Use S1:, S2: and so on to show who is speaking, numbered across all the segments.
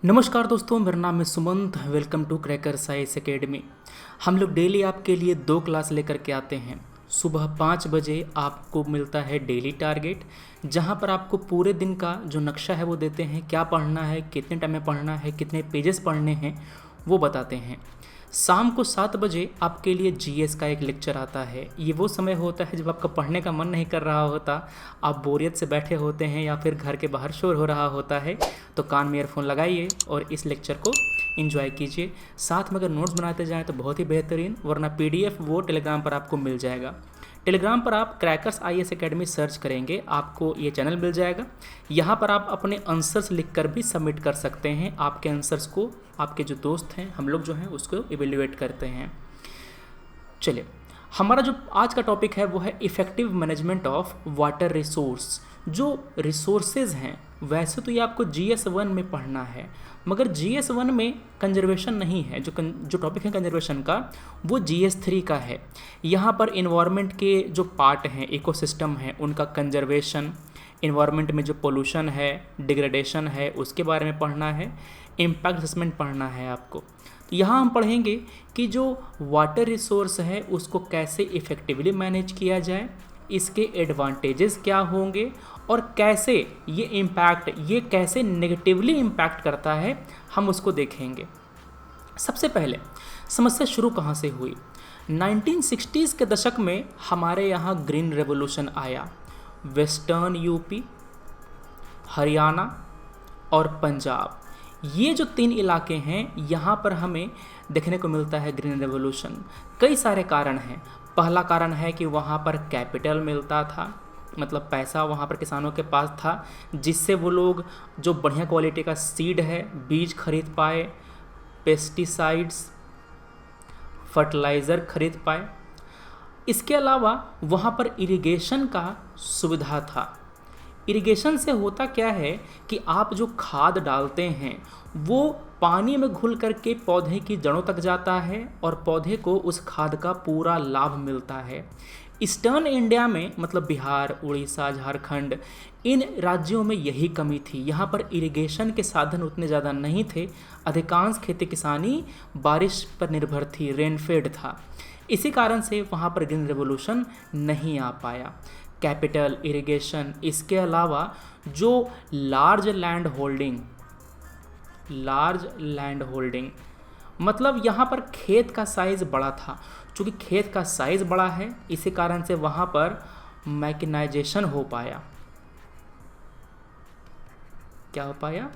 S1: नमस्कार दोस्तों, मेरा नाम है Sumant. Welcome to cracker science academy. हम लोग डेली आपके लिए 2 क्लास लेकर के आते हैं। सुबह 5 बजे आपको मिलता है डेली टारगेट, जहां पर आपको पूरे दिन का जो नक्शा है वो देते हैं, क्या पढ़ना है, कितने टाइम में पढ़ना है, कितने पेजेस पढ़ने हैं वो बताते हैं। शाम को 7 बजे आपके लिए जीएस का एक लेक्चर आता है। ये वो समय होता है जब आपका पढ़ने का मन नहीं कर रहा होता, आप बोरियत से बैठे होते हैं या फिर घर के बाहर शोर हो रहा होता है, तो कान में ईयरफोन लगाइए और इस लेक्चर को एंजॉय कीजिए। साथ में अगर नोट्स बनाते जाएं तो बहुत ही बेहतरीन, वरना पीडीएफ वो टेलीग्राम पर आपको मिल जाएगा। टेलीग्राम पर आप क्रैकर्स आईएएस एकेडमी सर्च करेंगे, आपको ये चैनल मिल जाएगा। यहाँ पर आप अपने आंसर्स लिखकर भी सबमिट कर सकते हैं। आपके आंसर्स को आपके जो दोस्त हैं, हम लोग जो हैं उसको इवेल्युएट करते हैं। चलिए, हमारा जो आज का टॉपिक है वो है effective management of water resource. जो रिसोर्सेज हैं, वैसे तो ये आपको GS1 में पढ़ना है, मगर GS1 में कंजर्वेशन नहीं है। जो टॉपिक है कंजर्वेशन का, वो GS3 का है। यहाँ पर इन्वायरमेंट के जो पार्ट हैं, इकोसिस्टम है, उनका कंजर्वेशन, इन्वायरमेंट में जो पोल्यूशन है, डिग्रेडेशन है, उसके बारे में पढ़ना है। इम्पैक्ट असेसमेंट पढ़ना है आपको। तो यहाँ हम पढ़ेंगे कि जो वाटर रिसोर्स है उसको कैसे इफ़ेक्टिवली मैनेज किया जाए, इसके एडवांटेजेस क्या होंगे और कैसे ये कैसे नेगेटिवली इम्पैक्ट करता है, हम उसको देखेंगे। सबसे पहले समस्या शुरू कहाँ से हुई? 1960s के दशक में हमारे यहाँ ग्रीन रेवोल्यूशन आया। वेस्टर्न यूपी, हरियाणा और पंजाब, ये जो 3 इलाके हैं, यहाँ पर हमें देखने को मिलता है ग्रीन रेवोल्यूशन। कई सारे कारण हैं। पहला कारण है कि वहाँ पर कैपिटल मिलता था, मतलब पैसा वहाँ पर किसानों के पास था, जिससे वो लोग जो बढ़िया क्वालिटी का सीड है, बीज खरीद पाए, पेस्टिसाइड्स, फर्टिलाइज़र खरीद पाए। इसके अलावा वहाँ पर इरिगेशन का सुविधा था। इरिगेशन से होता क्या है कि आप जो खाद डालते हैं वो पानी में घुल करके पौधे की जड़ों तक जाता है और पौधे को उस खाद का पूरा लाभ मिलता है। ईस्टर्न इंडिया में, मतलब बिहार, उड़ीसा, झारखंड, इन राज्यों में यही कमी थी। यहाँ पर इरिगेशन के साधन उतने ज़्यादा नहीं थे। अधिकांश खेती किसानी बारिश पर निर्भर थी, रेनफेड था। इसी कारण से वहाँ पर ग्रीन रेवोल्यूशन नहीं आ पाया। कैपिटल, इरिगेशन, इसके अलावा जो लार्ज लैंड होल्डिंग, मतलब यहाँ पर खेत का साइज़ बड़ा था। चूँकि खेत का साइज़ बड़ा है, इसी कारण से वहाँ पर मैकेनाइजेशन हो पाया। क्या हो पाया?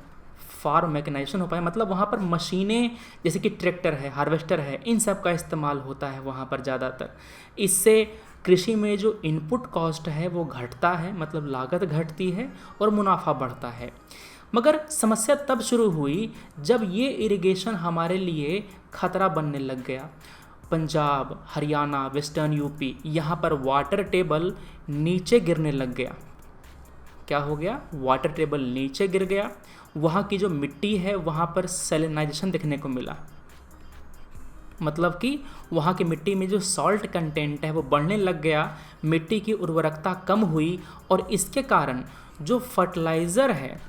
S1: फार्म मैकेनाइजेशन हो पाया, मतलब वहाँ पर मशीनें जैसे कि ट्रैक्टर है, हार्वेस्टर है, इन सब का इस्तेमाल होता है वहाँ पर ज़्यादातर। इससे कृषि में जो इनपुट कॉस्ट है वो घटता है, मतलब लागत घटती है और मुनाफा बढ़ता है। मगर समस्या तब शुरू हुई जब ये इरिगेशन हमारे लिए खतरा बनने लग गया। पंजाब, हरियाणा, वेस्टर्न यूपी, यहाँ पर वाटर टेबल नीचे गिरने लग गया। क्या हो गया? वाटर टेबल नीचे गिर गया। वहाँ की जो मिट्टी है वहाँ पर सैलिनाइजेशन देखने को मिला, मतलब कि वहाँ की मिट्टी में जो सॉल्ट कंटेंट है वो बढ़ने लग गया, मिट्टी की उर्वरकता कम हुई और इसके कारण जो फर्टिलाइज़र है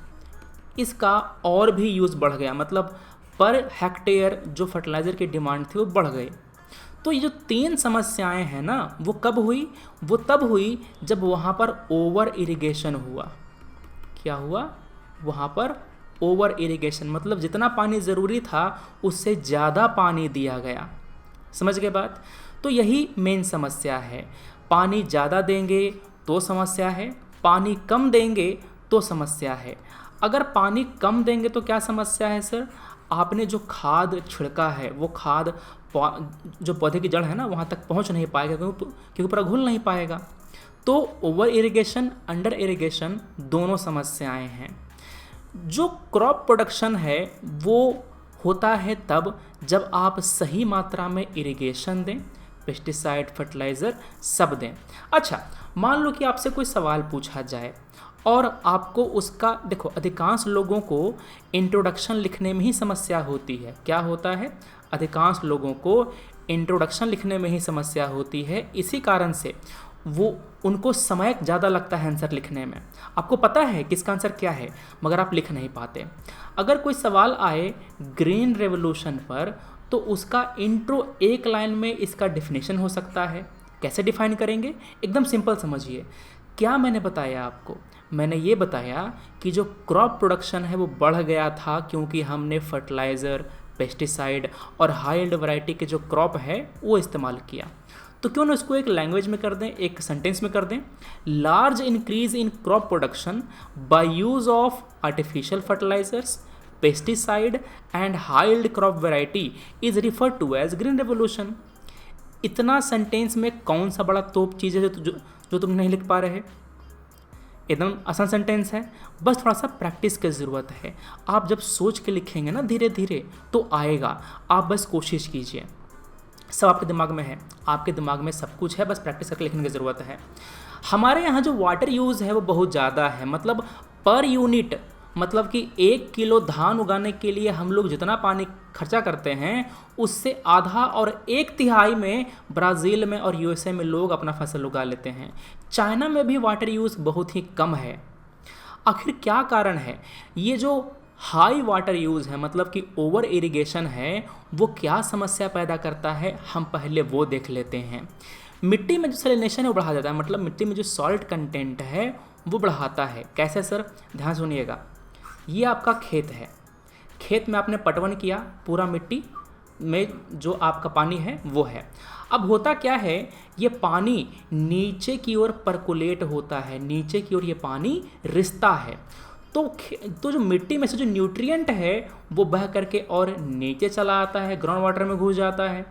S1: इसका और भी यूज़ बढ़ गया, मतलब पर हेक्टेयर जो फर्टिलाइज़र की डिमांड थी वो बढ़ गई। तो ये जो 3 समस्याएं हैं ना, वो कब हुई? वो तब हुई जब वहाँ पर ओवर इरिगेशन हुआ। क्या हुआ? वहाँ पर ओवर इरिगेशन, मतलब जितना पानी ज़रूरी था उससे ज़्यादा पानी दिया गया। समझ गए बात? तो यही मेन समस्या है। पानी ज़्यादा देंगे तो समस्या है, पानी कम देंगे तो समस्या है। अगर पानी कम देंगे तो क्या समस्या है सर? आपने जो खाद छिड़का है वो खाद जो पौधे की जड़ है ना वहाँ तक पहुँच नहीं पाएगा, क्योंकि पूरा घुल नहीं पाएगा। तो ओवर इरिगेशन, अंडर इरिगेशन, दोनों समस्याएं हैं। जो क्रॉप प्रोडक्शन है वो होता है तब जब आप सही मात्रा में इरिगेशन दें, पेस्टिसाइड, फर्टिलाइज़र सब दें। अच्छा, मान लो कि आपसे कोई सवाल पूछा जाए और आपको उसका, देखो अधिकांश लोगों को इंट्रोडक्शन लिखने में ही समस्या होती है। क्या होता है? अधिकांश लोगों को इंट्रोडक्शन लिखने में ही समस्या होती है। इसी कारण से वो उनको समय ज़्यादा लगता है आंसर लिखने में। आपको पता है कि इसका आंसर क्या है, मगर आप लिख नहीं पाते। अगर कोई सवाल आए ग्रीन रेवोल्यूशन पर, तो उसका इंट्रो एक लाइन में इसका डिफिनेशन हो सकता है। कैसे डिफाइन करेंगे? एकदम सिंपल समझिए। क्या मैंने बताया आपको? मैंने ये बताया कि जो क्रॉप प्रोडक्शन है वो बढ़ गया था क्योंकि हमने फर्टिलाइज़र, पेस्टिसाइड और हाई यील्ड वैरायटी के जो क्रॉप है वो इस्तेमाल किया। तो क्यों ना उसको एक लैंग्वेज में कर दें, एक सेंटेंस में कर दें। Large increase in crop production by use of artificial fertilisers, pesticide and high yield crop variety is referred to as green revolution. इतना सेंटेंस में कौन सा बड़ा तोप चीज़ है जो तुम नहीं लिख पा रहे? एकदम आसान सेंटेंस है, बस थोड़ा सा प्रैक्टिस की ज़रूरत है। आप जब सोच के लिखेंगे ना धीरे धीरे तो आएगा, आप बस कोशिश कीजिए। सब आपके दिमाग में है, आपके दिमाग में सब कुछ है, बस प्रैक्टिस करके लिखने की ज़रूरत है। हमारे यहाँ जो वाटर यूज़ है वो बहुत ज़्यादा है, मतलब पर यूनिट, मतलब कि 1 किलो धान उगाने के लिए हम लोग जितना पानी खर्चा करते हैं उससे आधा और 1/3 में ब्राज़ील में और यूएसए में लोग अपना फसल उगा लेते हैं। चाइना में भी वाटर यूज़ बहुत ही कम है। आखिर क्या कारण है? ये जो हाई वाटर यूज़ है, मतलब कि ओवर इरिगेशन है, वो क्या समस्या पैदा करता है, हम पहले वो देख लेते हैं। मिट्टी में जो सैलिनेशन है वो बढ़ा जाता है, मतलब मिट्टी में जो सॉल्ट कंटेंट है वो बढ़ाता है। कैसे सर? ध्यान सुनिएगा। ये आपका खेत है, खेत में आपने पटवन किया, पूरा मिट्टी में जो आपका पानी है वो है। अब होता क्या है, ये पानी नीचे की ओर परकुलेट होता है, नीचे की ओर ये पानी रिसता है। तो जो मिट्टी में से जो न्यूट्रिएंट है वो बह करके और नीचे चला आता है, ग्राउंड वाटर में घुस जाता है।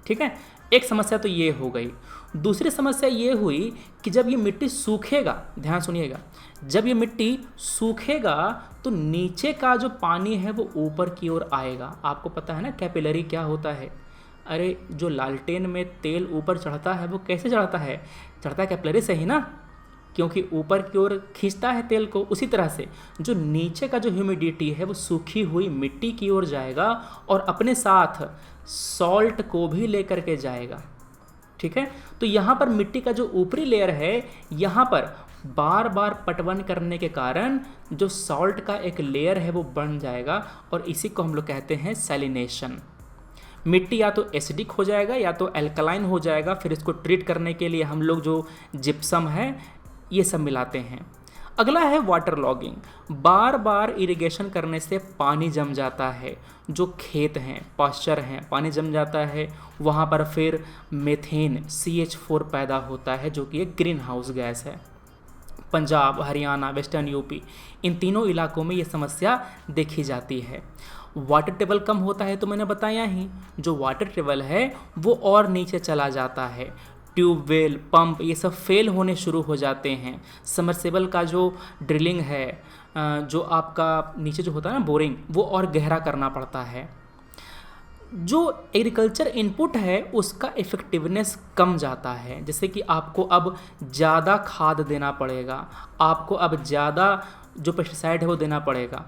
S1: ठीक है, एक समस्या तो ये हो गई। दूसरी समस्या ये हुई कि जब ये मिट्टी सूखेगा, ध्यान सुनिएगा, जब ये मिट्टी सूखेगा तो नीचे का जो पानी है वो ऊपर की ओर आएगा। आपको पता है ना कैपिलरी क्या होता है? अरे जो लालटेन में तेल ऊपर चढ़ता है वो कैसे चढ़ता है? चढ़ता है कैपिलरी से ही ना, क्योंकि ऊपर की ओर खींचता है तेल को। उसी तरह से जो नीचे का जो ह्यूमिडिटी है वो सूखी हुई मिट्टी की ओर जाएगा और अपने साथ सॉल्ट को भी लेकर के जाएगा। ठीक है, तो यहाँ पर मिट्टी का जो ऊपरी लेयर है, यहाँ पर बार बार पटवन करने के कारण जो सॉल्ट का एक लेयर है वो बन जाएगा और इसी को हम लोग कहते हैं सैलिनेशन। मिट्टी या तो एसिडिक हो जाएगा या तो एल्कलाइन हो जाएगा। फिर इसको ट्रीट करने के लिए हम लोग जो जिप्सम है ये सब मिलाते हैं। अगला है वाटर लॉगिंग। बार बार इरिगेशन करने से पानी जम जाता है, जो खेत हैं, पास्चर हैं, पानी जम जाता है, वहाँ पर फिर मेथेन CH4 पैदा होता है जो कि एक ग्रीन हाउस गैस है। पंजाब, हरियाणा, वेस्टर्न यूपी, इन तीनों इलाकों में ये समस्या देखी जाती है। वाटर टेबल कम होता है तो मैंने बताया ही, जो वाटर टेबल है वो और नीचे चला जाता है। ट्यूबवेल, पंप ये सब फेल होने शुरू हो जाते हैं। समरसेबल का जो ड्रिलिंग है, जो आपका नीचे जो होता है ना बोरिंग, वो और गहरा करना पड़ता है। जो एग्रीकल्चर इनपुट है उसका इफ़ेक्टिवनेस कम जाता है। जैसे कि आपको अब ज़्यादा खाद देना पड़ेगा, आपको अब ज़्यादा जो पेस्टिसाइड है वो देना पड़ेगा।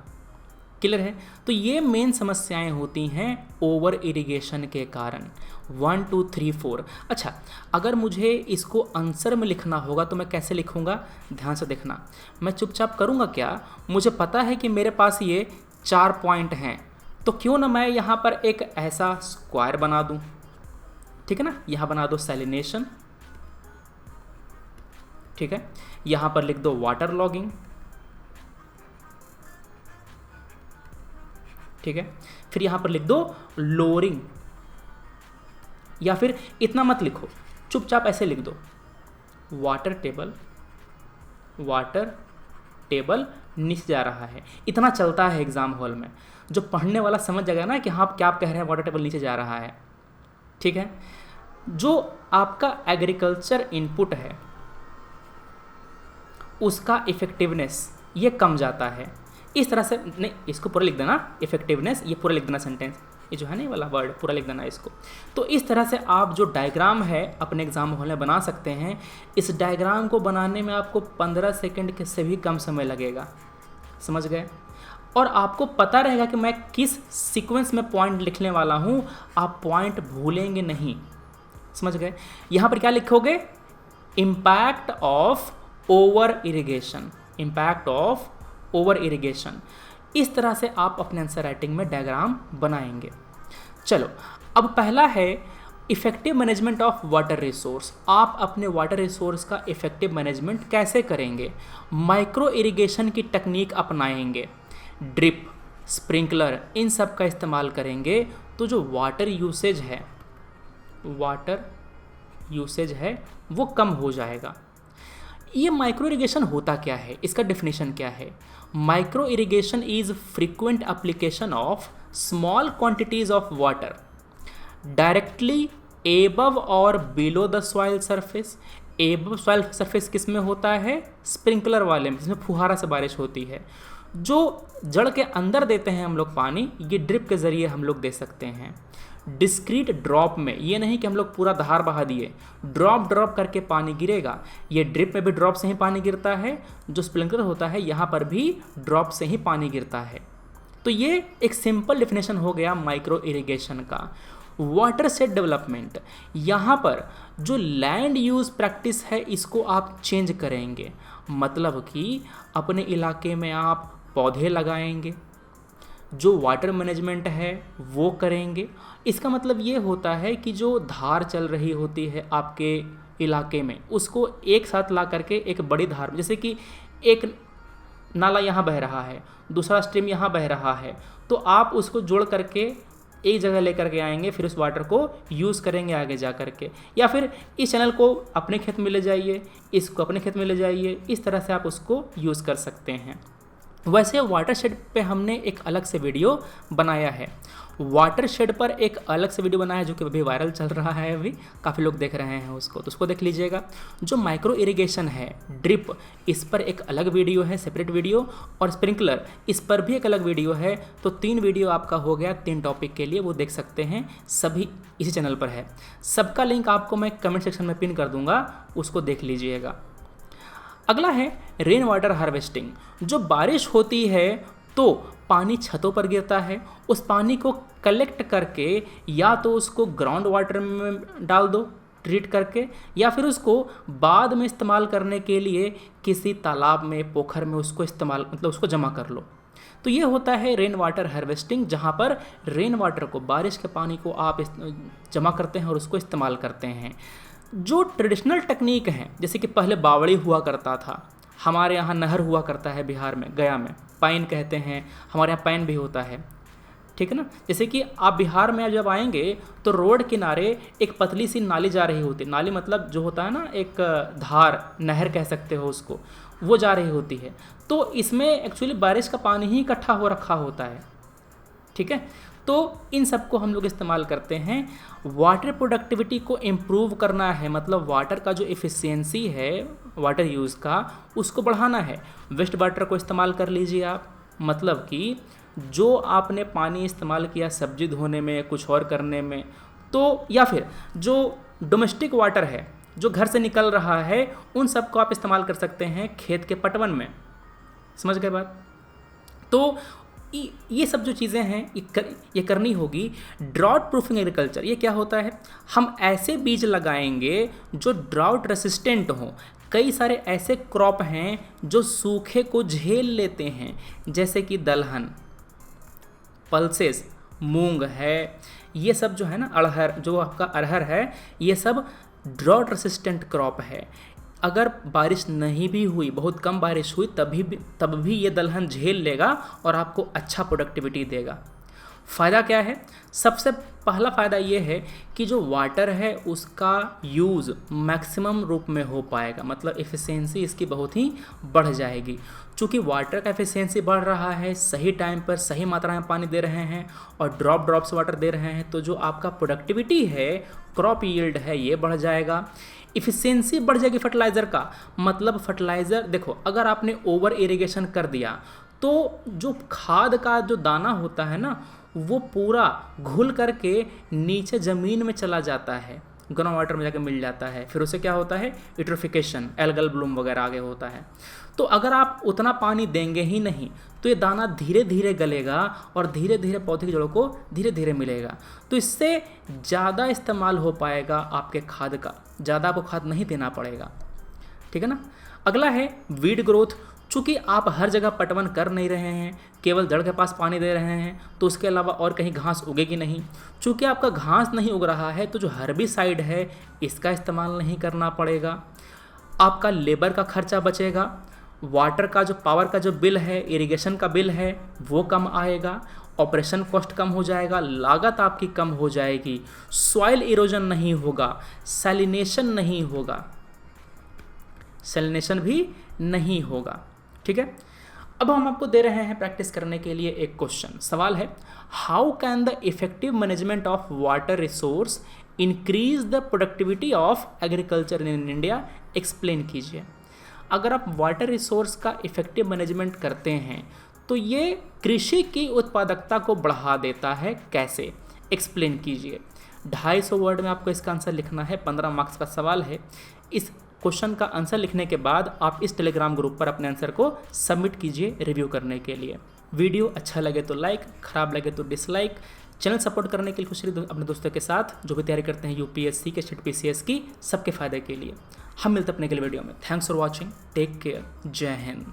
S1: क्लियर है? तो ये मेन समस्याएं होती हैं ओवर इरिगेशन के कारण। 1 2 3 4। अच्छा, अगर मुझे इसको आंसर में लिखना होगा तो मैं कैसे लिखूँगा? ध्यान से देखना। मैं चुपचाप करूँगा क्या? मुझे पता है कि मेरे पास ये 4 पॉइंट हैं, तो क्यों ना मैं यहाँ पर एक ऐसा स्क्वायर बना दूँ। ठीक है ना, यहाँ बना दो सैलिनेशन। ठीक है, यहाँ पर लिख दो वाटर लॉगिंग। ठीक है, फिर यहाँ पर लिख दो लोअरिंग, या फिर इतना मत लिखो, चुपचाप ऐसे लिख दो वाटर टेबल नीचे जा रहा है। इतना चलता है एग्जाम हॉल में, जो पढ़ने वाला समझ जाएगा ना कि हाँ क्या आप कह रहे हैं, वाटर टेबल नीचे जा रहा है। ठीक है, जो आपका एग्रीकल्चर इनपुट है उसका इफेक्टिवनेस ये कम जाता है। इस तरह से नहीं, इसको पूरा लिख देना, इफेक्टिवनेस ये पूरा लिख देना, सेंटेंस ये जो है ना ये वाला वर्ड पूरा लिख देना इसको। तो इस तरह से आप जो डायग्राम है अपने एग्जाम हॉल में बना सकते हैं। इस डायग्राम को बनाने में आपको 15 सेकंड के से भी कम समय लगेगा। समझ गए? और आपको पता रहेगा कि मैं किस सीक्वेंस में पॉइंट लिखने वाला हूँ, आप पॉइंट भूलेंगे नहीं। समझ गए? यहाँ पर क्या लिखोगे? Impact of over irrigation, impact of over irrigation. इस तरह से आप अपने आंसर राइटिंग में डायग्राम बनाएंगे। चलो, अब पहला है effective management of water resource. आप अपने वाटर रिसोर्स का इफेक्टिव मैनेजमेंट कैसे करेंगे? माइक्रो इरिगेशन की टेक्निक अपनाएंगे, ड्रिप, स्प्रिंकलर, इन सब का इस्तेमाल करेंगे तो जो वाटर यूसेज है वो कम हो जाएगा। ये माइक्रो इरिगेशन होता क्या है, इसका डेफिनेशन क्या है? Micro irrigation is frequent application of small quantities of water directly above और below the soil surface. Above soil surface किस में होता है? स्प्रिंकलर वाले में, जिसमें फुहारा से बारिश होती है। जो जड़ के अंदर देते हैं हम लोग पानी, ये ड्रिप के ज़रिए हम लोग दे सकते हैं। डिस्क्रीट ड्रॉप में, ये नहीं कि हम लोग पूरा धार बहा दिए, ड्रॉप ड्रॉप करके पानी गिरेगा। ये ड्रिप में भी ड्रॉप से ही पानी गिरता है, जो स्प्रिंकलर होता है यहाँ पर भी ड्रॉप से ही पानी गिरता है। तो ये एक सिंपल डेफिनेशन हो गया माइक्रो इरिगेशन का। वाटर सेट डेवलपमेंट, यहाँ पर जो लैंड यूज़ प्रैक्टिस है इसको आप चेंज करेंगे। मतलब कि अपने इलाके में आप पौधे लगाएंगे, जो वाटर मैनेजमेंट है वो करेंगे। इसका मतलब ये होता है कि जो धार चल रही होती है आपके इलाके में, उसको एक साथ ला करके एक बड़ी धार, जैसे कि एक नाला यहाँ बह रहा है, दूसरा स्ट्रीम यहाँ बह रहा है, तो आप उसको जोड़ करके एक जगह लेकर के आएंगे, फिर उस वाटर को यूज़ करेंगे आगे जा कर के। या फिर इस चैनल को अपने खेत में ले जाइए, इसको अपने खेत में ले जाइए, इस तरह से आप उसको यूज़ कर सकते हैं। वैसे वाटर शेड पे हमने एक अलग से वीडियो बनाया है, वाटर शेड पर एक अलग से वीडियो बनाया है जो कि अभी वायरल चल रहा है, अभी काफ़ी लोग देख रहे हैं उसको, तो उसको देख लीजिएगा। जो माइक्रो इरिगेशन है, ड्रिप, इस पर एक अलग वीडियो है, सेपरेट वीडियो, और स्प्रिंकलर इस पर भी एक अलग वीडियो है। तो 3 वीडियो आपका हो गया 3 टॉपिक के लिए, वो देख सकते हैं, सभी इसी चैनल पर है। सबका लिंक आपको मैं कमेंट सेक्शन में पिन कर दूंगा, उसको देख लीजिएगा। अगला है रेन वाटर हार्वेस्टिंग। जो बारिश होती है तो पानी छतों पर गिरता है, उस पानी को कलेक्ट करके या तो उसको ग्राउंड वाटर में डाल दो ट्रीट करके, या फिर उसको बाद में इस्तेमाल करने के लिए किसी तालाब में, पोखर में उसको इस्तेमाल, मतलब उसको जमा कर लो। तो ये होता है रेन वाटर हार्वेस्टिंग, जहाँ पर रेन वाटर को, बारिश के पानी को आप जमा करते हैं और उसको इस्तेमाल करते हैं। जो ट्रेडिशनल टेक्निक हैं, जैसे कि पहले बावड़ी हुआ करता था, हमारे यहाँ नहर हुआ करता है बिहार में, गया में पाइन कहते हैं, हमारे यहाँ पाइन भी होता है, ठीक है ना। जैसे कि आप बिहार में जब आएंगे तो रोड किनारे एक पतली सी नाली जा रही होती है, नाली मतलब जो होता है ना, एक धार, नहर कह सकते हो उसको, वो जा रही होती है। तो इसमें एक्चुअली बारिश का पानी ही इकट्ठा हो रखा होता है, ठीक है। तो इन सब को हम लोग इस्तेमाल करते हैं। वाटर प्रोडक्टिविटी को इम्प्रूव करना है, मतलब वाटर का जो एफिशिएंसी है वाटर यूज़ का, उसको बढ़ाना है। वेस्ट वाटर को इस्तेमाल कर लीजिए आप, मतलब कि जो आपने पानी इस्तेमाल किया सब्जी धोने में, कुछ और करने में, तो या फिर जो डोमेस्टिक वाटर है जो घर से निकल रहा है, उन सब को आप इस्तेमाल कर सकते हैं खेत के पटवन में। समझ गए बात? तो ये सब जो चीज़ें हैं ये करनी होगी। ड्राउट प्रूफिंग एग्रीकल्चर, ये क्या होता है? हम ऐसे बीज लगाएंगे जो ड्राउट रेसिस्टेंट हों। कई सारे ऐसे क्रॉप हैं जो सूखे को झेल लेते हैं, जैसे कि दलहन, पल्सेस, मूंग है, ये सब जो है ना, अरहर, जो आपका अरहर है, ये सब ड्राउट रेसिस्टेंट क्रॉप है। अगर बारिश नहीं भी हुई, बहुत कम बारिश हुई, तब भी ये दलहन झेल लेगा और आपको अच्छा प्रोडक्टिविटी देगा। फ़ायदा क्या है? सबसे पहला फ़ायदा ये है कि जो वाटर है उसका यूज़ मैक्सिमम रूप में हो पाएगा, मतलब एफिशिएंसी इसकी बहुत ही बढ़ जाएगी। चूँकि वाटर का एफिशिएंसी बढ़ रहा है, सही टाइम पर सही मात्रा में पानी दे रहे हैं और ड्रॉप ड्रॉप से वाटर दे रहे हैं, तो जो आपका प्रोडक्टिविटी है, क्रॉप यील्ड है, ये बढ़ जाएगा। इफ़िशिएंसी बढ़ जाएगी फर्टिलाइज़र का, मतलब फर्टिलाइज़र, देखो अगर आपने ओवर इरिगेशन कर दिया तो जो खाद का जो दाना होता है ना, वो पूरा घुल करके नीचे ज़मीन में चला जाता है, ग्राउंड वाटर में जाकर मिल जाता है। फिर उसे क्या होता है? यूट्रोफिकेशन, एल्गल ब्लूम वगैरह आगे होता है। तो अगर आप उतना पानी देंगे ही नहीं तो ये दाना धीरे धीरे गलेगा और धीरे धीरे पौधे की जड़ों को धीरे धीरे मिलेगा, तो इससे ज़्यादा इस्तेमाल हो पाएगा आपके खाद का, ज़्यादा आपको खाद नहीं देना पड़ेगा। ठीक है ना। अगला है वीड ग्रोथ। चूँकि आप हर जगह पटवन कर नहीं रहे हैं, केवल जड़ के पास पानी दे रहे हैं, तो उसके अलावा और कहीं घास उगेगी नहीं। चूँकि आपका घास नहीं उग रहा है तो जो हर्बिसाइड है इसका इस्तेमाल नहीं करना पड़ेगा, आपका लेबर का खर्चा बचेगा, वाटर का जो पावर का जो बिल है, इरिगेशन का बिल है वो कम आएगा, ऑपरेशन कॉस्ट कम हो जाएगा, लागत आपकी कम हो जाएगी, सॉइल इरोजन नहीं होगा, सैलिनेशन नहीं होगा, सैलिनेशन भी नहीं होगा। ठीक है। अब हम आपको दे रहे हैं प्रैक्टिस करने के लिए एक क्वेश्चन। सवाल है, how can the effective management of water resource increase the productivity of agriculture in India, explain कीजिए। अगर आप वाटर रिसोर्स का इफेक्टिव मैनेजमेंट करते हैं तो ये कृषि की उत्पादकता को बढ़ा देता है, कैसे, एक्सप्लेन कीजिए। 250 वर्ड में आपको इसका आंसर लिखना है, 15 मार्क्स का सवाल है। इस क्वेश्चन का आंसर लिखने के बाद आप इस टेलीग्राम ग्रुप पर अपने आंसर को सबमिट कीजिए रिव्यू करने के लिए। वीडियो अच्छा लगे तो लाइक, खराब लगे तो डिसलाइक। चैनल सपोर्ट करने के लिए खुश रहिए अपने दोस्तों के साथ जो भी तैयारी करते हैं यूपीएससी के, स्टेट पीसीएस की, सबके फायदे के लिए। हम मिलते हैं अपने अगले वीडियो में। Thanks for watching, take care, Jai Hind.